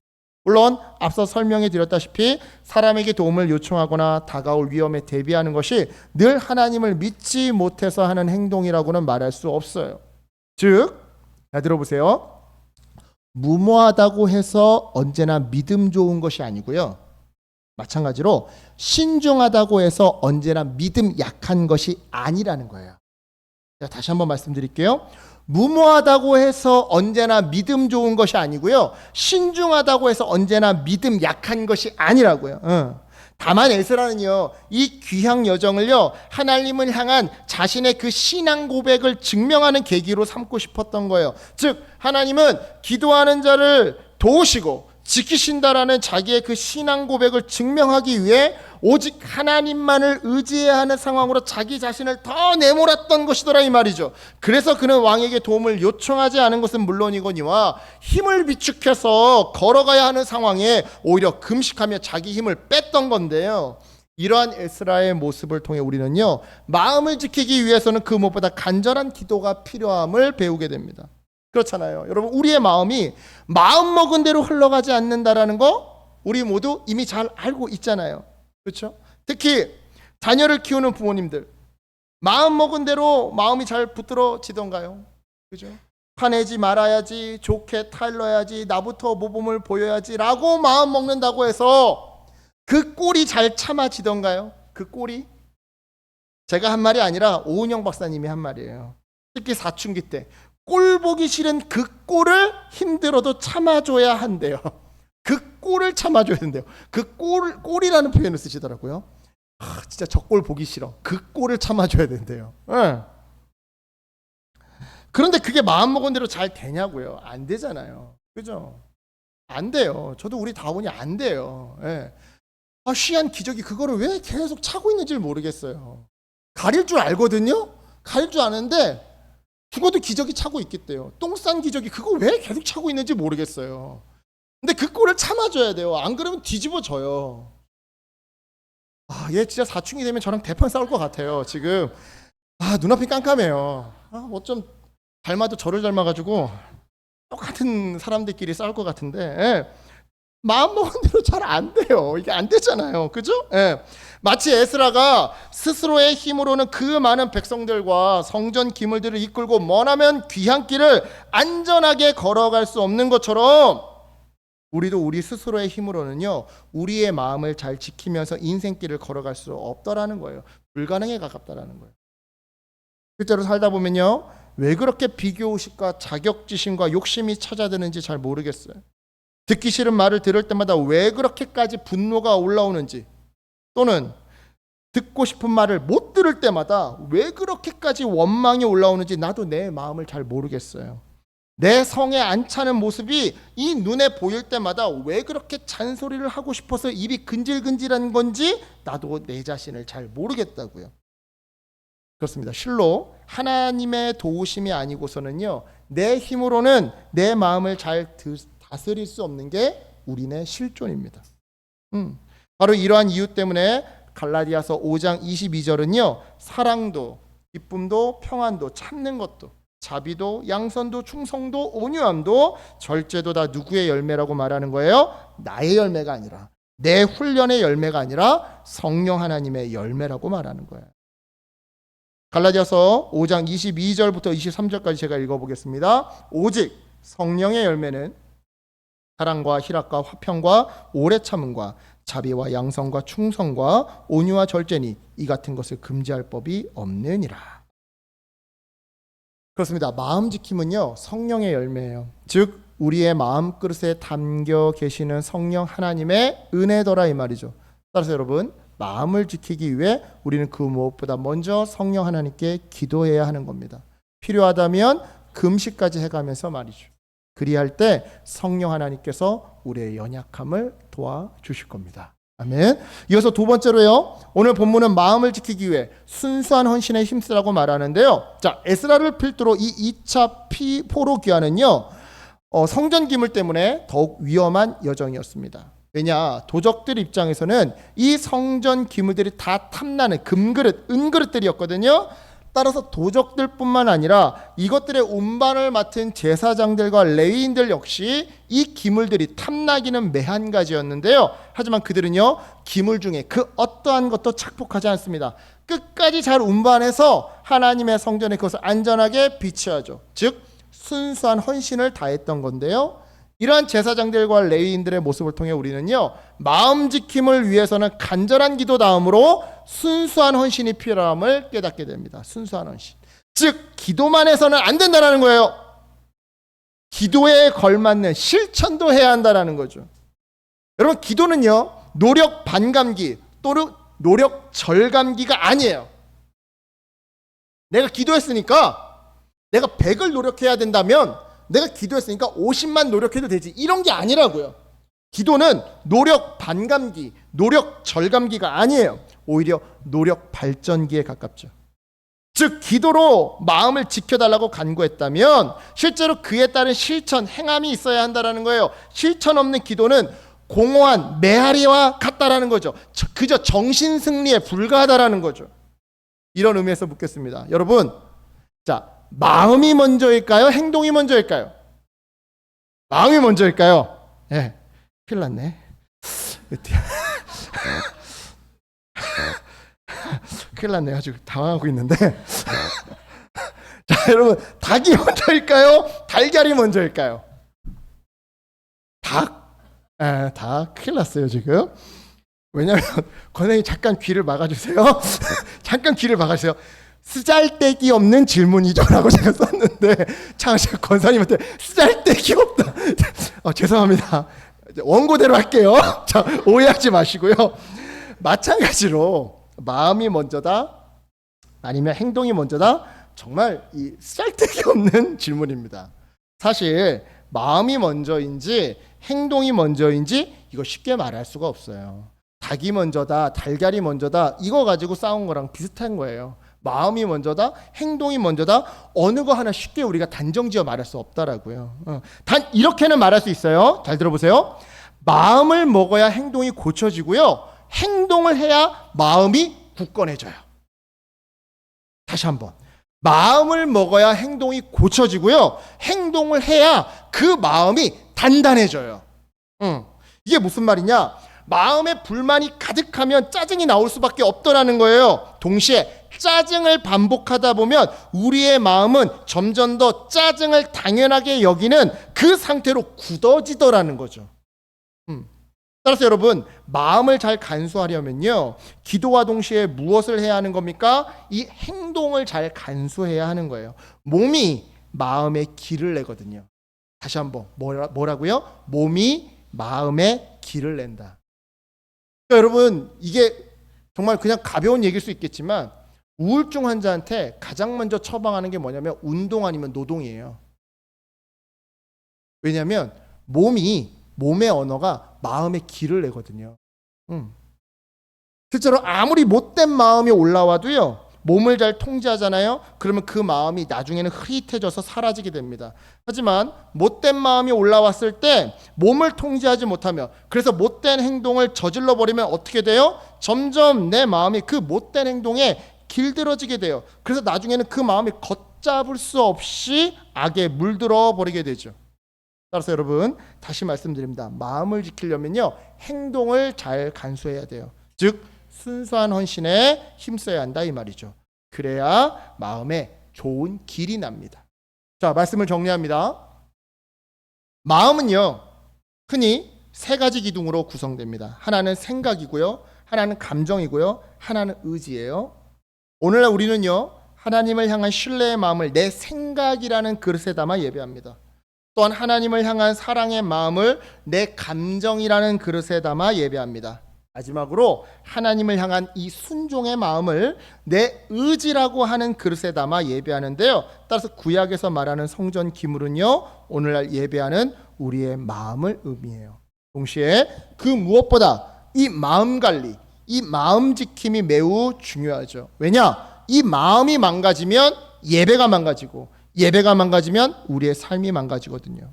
물론 앞서 설명해 드렸다시피 사람에게 도움을 요청하거나 다가올 위험에 대비하는 것이 늘 하나님을 믿지 못해서 하는 행동이라고는 말할 수 없어요. 즉, 잘 들어보세요. 무모하다고 해서 언제나 믿음 좋은 것이 아니고요, 마찬가지로 신중하다고 해서 언제나 믿음 약한 것이 아니라는 거예요. 자, 다시 한번 말씀드릴게요. 무모하다고 해서 언제나 믿음 좋은 것이 아니고요, 신중하다고 해서 언제나 믿음 약한 것이 아니라고요. 다만 에스라는요, 이 귀향 여정을요, 하나님을 향한 자신의 그 신앙 고백을 증명하는 계기로 삼고 싶었던 거예요. 즉, 하나님은 기도하는 자를 도우시고 지키신다라는 자기의 그 신앙 고백을 증명하기 위해 오직 하나님만을 의지해야 하는 상황으로 자기 자신을 더 내몰았던 것이더라, 이 말이죠. 그래서 그는 왕에게 도움을 요청하지 않은 것은 물론이거니와 힘을 비축해서 걸어가야 하는 상황에 오히려 금식하며 자기 힘을 뺐던 건데요. 이러한 에스라의 모습을 통해 우리는요, 마음을 지키기 위해서는 그 무엇보다 간절한 기도가 필요함을 배우게 됩니다. 그렇잖아요. 여러분, 우리의 마음이 마음 먹은 대로 흘러가지 않는다라는 거 우리 모두 이미 잘 알고 있잖아요. 그렇죠? 특히 자녀를 키우는 부모님들, 마음 먹은 대로 마음이 잘 붙들어지던가요? 그죠? 화내지 말아야지, 좋게 타일러야지, 나부터 모범을 보여야지 라고 마음 먹는다고 해서 그 꼴이 잘 참아지던가요? 그 꼴이? 제가 한 말이 아니라 오은영 박사님이 한 말이에요. 특히 사춘기 때 꼴 보기 싫은 그 꼴을 힘들어도 참아줘야 한대요. 그 꼴을 참아줘야 된대요. 그 꼴이라는 표현을 쓰시더라고요. 진짜 저 꼴 보기 싫어. 그 꼴을 참아줘야 된대요. 네. 그런데 그게 마음먹은 대로 잘 되냐고요? 안 되잖아요. 그죠? 안 돼요. 저도 우리 다원이 안 돼요. 네. 쉬한 기저귀 그거를 왜 계속 차고 있는지 모르겠어요. 가릴 줄 알거든요. 가릴 줄 아는데 죽어도 기저귀 차고 있겠대요. 똥 싼 기저귀 그거 왜 계속 차고 있는지 모르겠어요. 근데 그 꼴을 참아줘야 돼요. 안 그러면 뒤집어져요. 얘 진짜 사춘기 되면 저랑 대판 싸울 것 같아요. 지금 눈앞이 깜깜해요. 어쩜 닮아도 저를 닮아가지고 똑같은 사람들끼리 싸울 것 같은데 마음 먹은 대로 잘 안 돼요. 이게 안 되잖아요. 그죠? 마치 에스라가 스스로의 힘으로는 그 많은 백성들과 성전 기물들을 이끌고 머나면 귀한 길을 안전하게 걸어갈 수 없는 것처럼 우리도 우리 스스로의 힘으로는요, 우리의 마음을 잘 지키면서 인생길을 걸어갈 수 없다라는 거예요. 불가능에 가깝다라는 거예요. 실제로 살다 보면요, 왜 그렇게 비교의식과 자격지심과 욕심이 찾아드는지 잘 모르겠어요. 듣기 싫은 말을 들을 때마다 왜 그렇게까지 분노가 올라오는지, 또는 듣고 싶은 말을 못 들을 때마다 왜 그렇게까지 원망이 올라오는지 나도 내 마음을 잘 모르겠어요. 내 성에 안 차는 모습이 이 눈에 보일 때마다 왜 그렇게 잔소리를 하고 싶어서 입이 근질근질한 건지 나도 내 자신을 잘 모르겠다고요. 그렇습니다. 실로 하나님의 도우심이 아니고서는요, 내 힘으로는 내 마음을 잘 다스릴 수 없는 게 우리네 실존입니다. 바로 이러한 이유 때문에 갈라디아서 5장 22절은요, 사랑도 기쁨도 평안도 참는 것도 자비도 양선도 충성도 온유함도 절제도 다 누구의 열매라고 말하는 거예요? 나의 열매가 아니라, 내 훈련의 열매가 아니라 성령 하나님의 열매라고 말하는 거예요. 갈라디아서 5장 22절부터 23절까지 제가 읽어보겠습니다. 오직 성령의 열매는 사랑과 희락과 화평과 오래 참음과 자비와 양성과 충성과 온유와 절제니 이 같은 것을 금지할 법이 없느니라. 그렇습니다. 마음 지킴은요, 성령의 열매예요. 즉 우리의 마음 그릇에 담겨 계시는 성령 하나님의 은혜더라 이 말이죠. 따라서 여러분, 마음을 지키기 위해 우리는 그 무엇보다 먼저 성령 하나님께 기도해야 하는 겁니다. 필요하다면 금식까지 해가면서 말이죠. 그리할 때 성령 하나님께서 우리의 연약함을 도와주실 겁니다. 아멘. 이어서 두 번째로요, 오늘 본문은 마음을 지키기 위해 순수한 헌신에 힘쓰라고 말하는데요. 자, 에스라를 필두로 이 2차 포로 귀환은요, 성전 기물 때문에 더욱 위험한 여정이었습니다. 왜냐, 도적들 입장에서는 이 성전 기물들이 다 탐나는 금그릇, 은그릇들이었거든요. 따라서 도적들뿐만 아니라 이것들의 운반을 맡은 제사장들과 레위인들 역시 이 기물들이 탐나기는 매한가지였는데요. 하지만 그들은요, 기물 중에 그 어떠한 것도 착복하지 않습니다. 끝까지 잘 운반해서 하나님의 성전에 그것을 안전하게 비치하죠. 즉 순수한 헌신을 다했던 건데요. 이러한 제사장들과 레위인들의 모습을 통해 우리는요, 마음 지킴을 위해서는 간절한 기도 다음으로 순수한 헌신이 필요함을 깨닫게 됩니다. 순수한 헌신. 즉 기도만 해서는 안 된다는 거예요. 기도에 걸맞는 실천도 해야 한다는 거죠. 여러분, 기도는요, 노력 반감기 또는 노력 절감기가 아니에요. 내가 기도했으니까 내가 100을 노력해야 된다면 내가 기도했으니까 50만 노력해도 되지, 이런 게 아니라고요. 기도는 노력 반감기, 노력 절감기가 아니에요. 오히려 노력 발전기에 가깝죠. 즉 기도로 마음을 지켜달라고 간구했다면 실제로 그에 따른 실천, 행함이 있어야 한다는 거예요. 실천 없는 기도는 공허한 메아리와 같다라는 거죠. 그저 정신승리에 불과하다라는 거죠. 이런 의미에서 묻겠습니다. 여러분, 자, 마음이 먼저일까요? 행동이 먼저일까요? 마음이 먼저일까요? 예, 큰일 났네. 큰일 났네요. 아주 당황하고 있는데. 자, 여러분, 닭이 먼저일까요? 달걀이 먼저일까요? 닭. 닭. 큰일 났어요, 지금. 왜냐하면 권사님 잠깐 귀를 막아주세요. 잠깐 귀를 막아주세요. 쓰잘데기 없는 질문이죠라고 제가 썼는데 참 제가 권사님한테 쓰잘데기 없다. 죄송합니다. 원고대로 할게요. 자, 오해하지 마시고요. 마찬가지로 마음이 먼저다 아니면 행동이 먼저다, 정말 이 쌀데기 없는 질문입니다. 사실 마음이 먼저인지 행동이 먼저인지 이거 쉽게 말할 수가 없어요. 닭이 먼저다 달걀이 먼저다 이거 가지고 싸운 거랑 비슷한 거예요. 마음이 먼저다 행동이 먼저다 어느 거 하나 쉽게 우리가 단정지어 말할 수 없다라고요. 단 이렇게는 말할 수 있어요. 잘 들어보세요. 마음을 먹어야 행동이 고쳐지고요, 행동을 해야 마음이 굳건해져요. 다시 한번, 마음을 먹어야 행동이 고쳐지고요, 행동을 해야 그 마음이 단단해져요. 이게 무슨 말이냐, 마음에 불만이 가득하면 짜증이 나올 수밖에 없더라는 거예요. 동시에 짜증을 반복하다 보면 우리의 마음은 점점 더 짜증을 당연하게 여기는 그 상태로 굳어지더라는 거죠. 따라서 여러분, 마음을 잘 간수하려면요, 기도와 동시에 무엇을 해야 하는 겁니까? 이 행동을 잘 간수해야 하는 거예요. 몸이 마음의 기를 내거든요. 다시 한번 뭐라고요? 몸이 마음의 기를 낸다. 그러니까 여러분, 이게 정말 그냥 가벼운 얘기일 수 있겠지만 우울증 환자한테 가장 먼저 처방하는 게 뭐냐면 운동 아니면 노동이에요. 왜냐하면 몸의 언어가 마음의 기를 내거든요. 실제로 아무리 못된 마음이 올라와도요, 몸을 잘 통제하잖아요. 그러면 그 마음이 나중에는 흐릿해져서 사라지게 됩니다. 하지만 못된 마음이 올라왔을 때 몸을 통제하지 못하며, 그래서 못된 행동을 저질러 버리면 어떻게 돼요? 점점 내 마음이 그 못된 행동에 길들어지게 돼요. 그래서 나중에는 그 마음이 걷잡을 수 없이 악에 물들어 버리게 되죠. 따라서 여러분, 다시 말씀드립니다. 마음을 지키려면요, 행동을 잘 간수해야 돼요. 즉 순수한 헌신에 힘써야 한다 이 말이죠. 그래야 마음에 좋은 길이 납니다. 자, 말씀을 정리합니다. 마음은요, 흔히 세 가지 기둥으로 구성됩니다. 하나는 생각이고요, 하나는 감정이고요, 하나는 의지예요. 오늘날 우리는요, 하나님을 향한 신뢰의 마음을 내 생각이라는 그릇에 담아 예배합니다. 또한 하나님을 향한 사랑의 마음을 내 감정이라는 그릇에 담아 예배합니다. 마지막으로 하나님을 향한 이 순종의 마음을 내 의지라고 하는 그릇에 담아 예배하는데요. 따라서 구약에서 말하는 성전 기물은요, 오늘날 예배하는 우리의 마음을 의미해요. 동시에 그 무엇보다 이 마음 관리, 이 마음 지킴이 매우 중요하죠. 왜냐? 이 마음이 망가지면 예배가 망가지고, 예배가 망가지면 우리의 삶이 망가지거든요.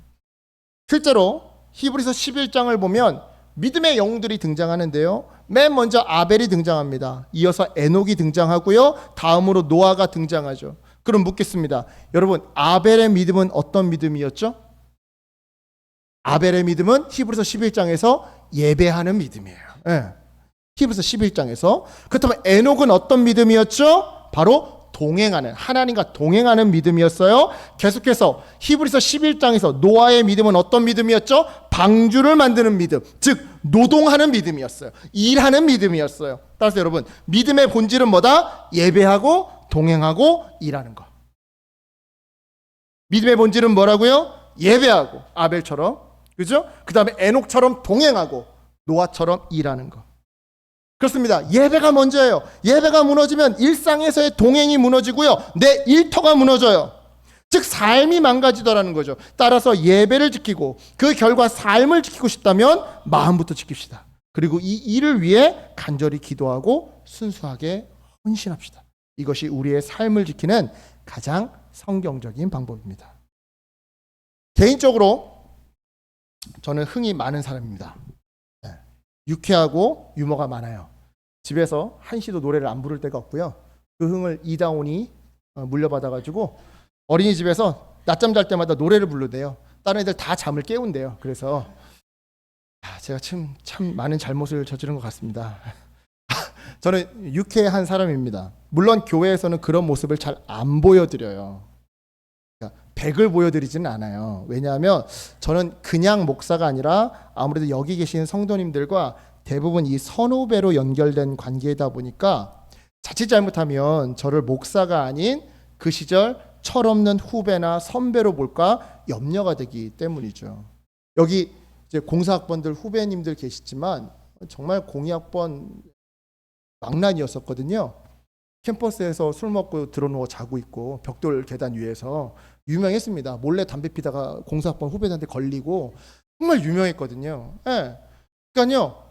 실제로 히브리서 11장을 보면 믿음의 영웅들이 등장하는데요, 맨 먼저 아벨이 등장합니다. 이어서 에녹이 등장하고요, 다음으로 노아가 등장하죠. 그럼 묻겠습니다. 여러분, 아벨의 믿음은 어떤 믿음이었죠? 아벨의 믿음은 히브리서 11장에서 예배하는 믿음이에요. 히브리서 11장에서. 그렇다면 에녹은 어떤 믿음이었죠? 바로 동행하는, 하나님과 동행하는 믿음이었어요. 계속해서 히브리서 11장에서 노아의 믿음은 어떤 믿음이었죠? 방주를 만드는 믿음, 즉 노동하는 믿음이었어요. 일하는 믿음이었어요. 따라서 여러분, 믿음의 본질은 뭐다? 예배하고 동행하고 일하는 거. 믿음의 본질은 뭐라고요? 예배하고, 아벨처럼, 그죠? 그 다음에 에녹처럼 동행하고 노아처럼 일하는 거. 그렇습니다. 예배가 먼저예요. 예배가 무너지면 일상에서의 동행이 무너지고요, 내 일터가 무너져요. 즉 삶이 망가지더라는 거죠. 따라서 예배를 지키고 그 결과 삶을 지키고 싶다면 마음부터 지킵시다. 그리고 이 일을 위해 간절히 기도하고 순수하게 헌신합시다. 이것이 우리의 삶을 지키는 가장 성경적인 방법입니다. 개인적으로 저는 흥이 많은 사람입니다. 유쾌하고 유머가 많아요. 집에서 한시도 노래를 안 부를 때가 없고요. 그 흥을 이다온이 물려받아가지고 어린이집에서 낮잠 잘 때마다 노래를 부르대요. 다른 애들 다 잠을 깨운대요. 그래서 제가 참 많은 잘못을 저지른 것 같습니다. 저는 유쾌한 사람입니다. 물론 교회에서는 그런 모습을 잘 안 보여드려요. 그러니까 백을 보여드리지는 않아요. 왜냐하면 저는 그냥 목사가 아니라 아무래도 여기 계신 성도님들과 대부분 이 선후배로 연결된 관계이다 보니까 자칫 잘못하면 저를 목사가 아닌 그 시절 철없는 후배나 선배로 볼까 염려가 되기 때문이죠. 여기 이제 공사학번들 후배님들 계시지만 정말 공이학번 망난이었었거든요. 캠퍼스에서 술 먹고 들어누워 자고 있고 벽돌 계단 위에서 유명했습니다. 몰래 담배 피다가 공사학번 후배들한테 걸리고 정말 유명했거든요. 예. 그러니까요.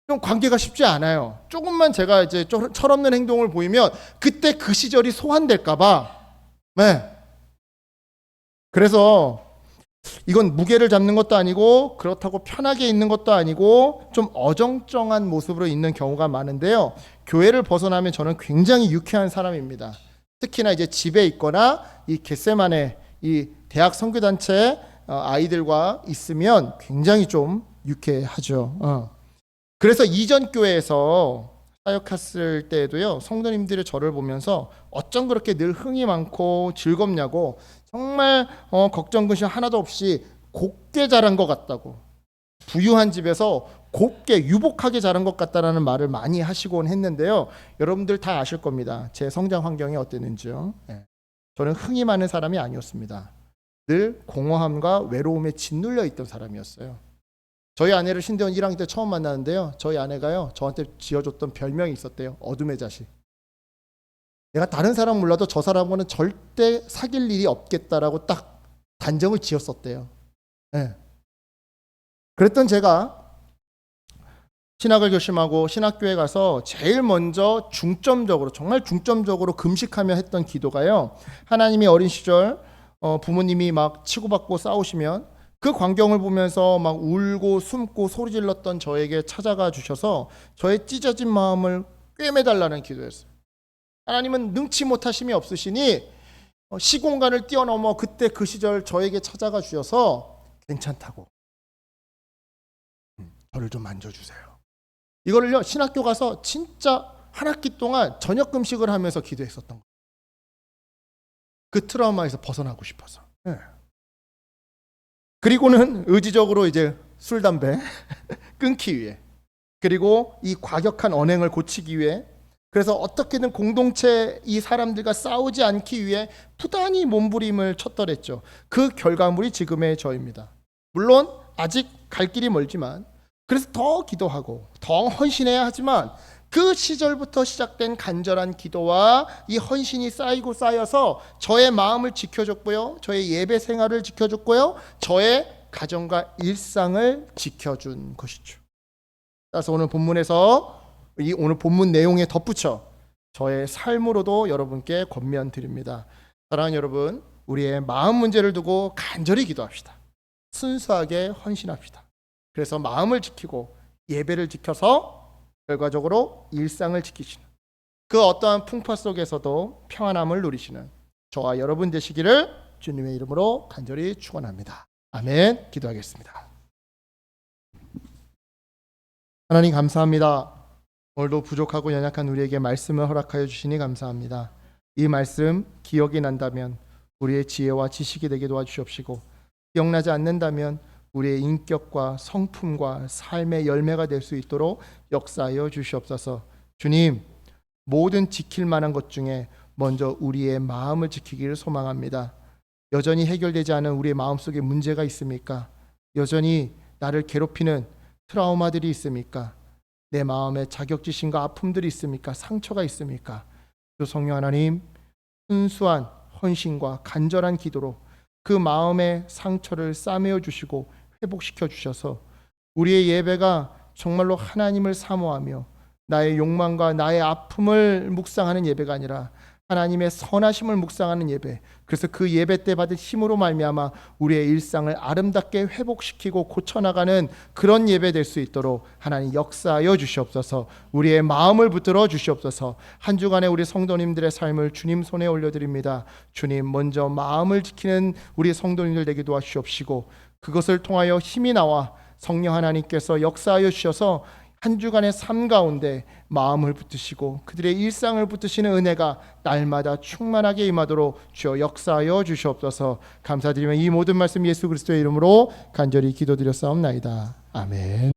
좀 관계가 쉽지 않아요. 조금만 제가 이제 철없는 행동을 보이면 그때 그 시절이 소환될까 봐. 네. 그래서 이건 무게를 잡는 것도 아니고 그렇다고 편하게 있는 것도 아니고 좀 어정쩡한 모습으로 있는 경우가 많은데요. 교회를 벗어나면 저는 굉장히 유쾌한 사람입니다. 특히나 이제 집에 있거나 이 겟세마네 이 대학 선교단체 아이들과 있으면 굉장히 좀 유쾌하죠. 그래서 이전 교회에서 사역했을 때에도요, 성도님들이 저를 보면서 어쩜 그렇게 늘 흥이 많고 즐겁냐고 정말 걱정 근심 하나도 없이 곱게 자란 것 같다고, 부유한 집에서 곱게 유복하게 자란 것 같다라는 말을 많이 하시곤 했는데요. 여러분들 다 아실 겁니다. 제 성장 환경이 어땠는지요. 네. 저는 흥이 많은 사람이 아니었습니다. 늘 공허함과 외로움에 짓눌려 있던 사람이었어요. 저희 아내를 신대원 1학년 때 처음 만났는데요. 저희 아내가요, 저한테 지어줬던 별명이 있었대요. 어둠의 자식. 내가 다른 사람 몰라도 저 사람과는 절대 사귈 일이 없겠다라고 딱 단정을 지었었대요. 네. 그랬던 제가 신학을 결심하고 신학교에 가서 제일 먼저 중점적으로, 정말 중점적으로 금식하며 했던 기도가요, 하나님이 어린 시절 부모님이 막 치고받고 싸우시면 그 광경을 보면서 막 울고 숨고 소리 질렀던 저에게 찾아가 주셔서 저의 찢어진 마음을 꿰매달라는 기도였어요. 하나님은 능치 못하심이 없으시니 시공간을 뛰어넘어 그때 그 시절 저에게 찾아가 주셔서 괜찮다고 저를 좀 만져주세요. 이거를요, 신학교 가서 진짜 한 학기 동안 저녁 금식을 하면서 기도했었던 거예요. 그 트라우마에서 벗어나고 싶어서. 네. 그리고는 의지적으로 이제 술, 담배 끊기 위해, 그리고 이 과격한 언행을 고치기 위해, 그래서 어떻게든 공동체 이 사람들과 싸우지 않기 위해 부단히 몸부림을 쳤더랬죠. 그 결과물이 지금의 저입니다. 물론 아직 갈 길이 멀지만, 그래서 더 기도하고 더 헌신해야 하지만 그 시절부터 시작된 간절한 기도와 이 헌신이 쌓이고 쌓여서 저의 마음을 지켜줬고요, 저의 예배 생활을 지켜줬고요, 저의 가정과 일상을 지켜준 것이죠. 따라서 오늘 본문에서 이 오늘 본문 내용에 덧붙여 저의 삶으로도 여러분께 권면드립니다. 사랑하는 여러분, 우리의 마음 문제를 두고 간절히 기도합시다. 순수하게 헌신합시다. 그래서 마음을 지키고 예배를 지켜서 결과적으로 일상을 지키시는, 그 어떠한 풍파 속에서도 평안함을 누리시는 저와 여러분 되시기를 주님의 이름으로 간절히 축원합니다. 아멘. 기도하겠습니다. 하나님 감사합니다. 오늘도 부족하고 연약한 우리에게 말씀을 허락하여 주시니 감사합니다. 이 말씀 기억이 난다면 우리의 지혜와 지식이 되게 도와주시옵시고, 기억나지 않는다면 우리의 인격과 성품과 삶의 열매가 될 수 있도록 역사하여 주시옵소서. 주님, 모든 지킬 만한 것 중에 먼저 우리의 마음을 지키기를 소망합니다. 여전히 해결되지 않은 우리의 마음속에 문제가 있습니까? 여전히 나를 괴롭히는 트라우마들이 있습니까? 내 마음에 자격지심과 아픔들이 있습니까? 상처가 있습니까? 주 성령 하나님, 순수한 헌신과 간절한 기도로 그 마음의 상처를 싸매어 주시고 회복시켜 주셔서 우리의 예배가 정말로 하나님을 사모하며 나의 욕망과 나의 아픔을 묵상하는 예배가 아니라 하나님의 선하심을 묵상하는 예배, 그래서 그 예배 때 받은 힘으로 말미암아 우리의 일상을 아름답게 회복시키고 고쳐나가는 그런 예배 될 수 있도록 하나님 역사하여 주시옵소서. 우리의 마음을 붙들어 주시옵소서. 한 주간의 우리 성도님들의 삶을 주님 손에 올려드립니다. 주님, 먼저 마음을 지키는 우리 성도님들 되게 도와주시옵시고, 그것을 통하여 힘이 나와 성령 하나님께서 역사하여 주셔서 한 주간의 삶 가운데 마음을 붙드시고 그들의 일상을 붙드시는 은혜가 날마다 충만하게 임하도록 주여 역사하여 주시옵소서. 감사드리며 이 모든 말씀 예수 그리스도의 이름으로 간절히 기도드렸사옵나이다. 아멘.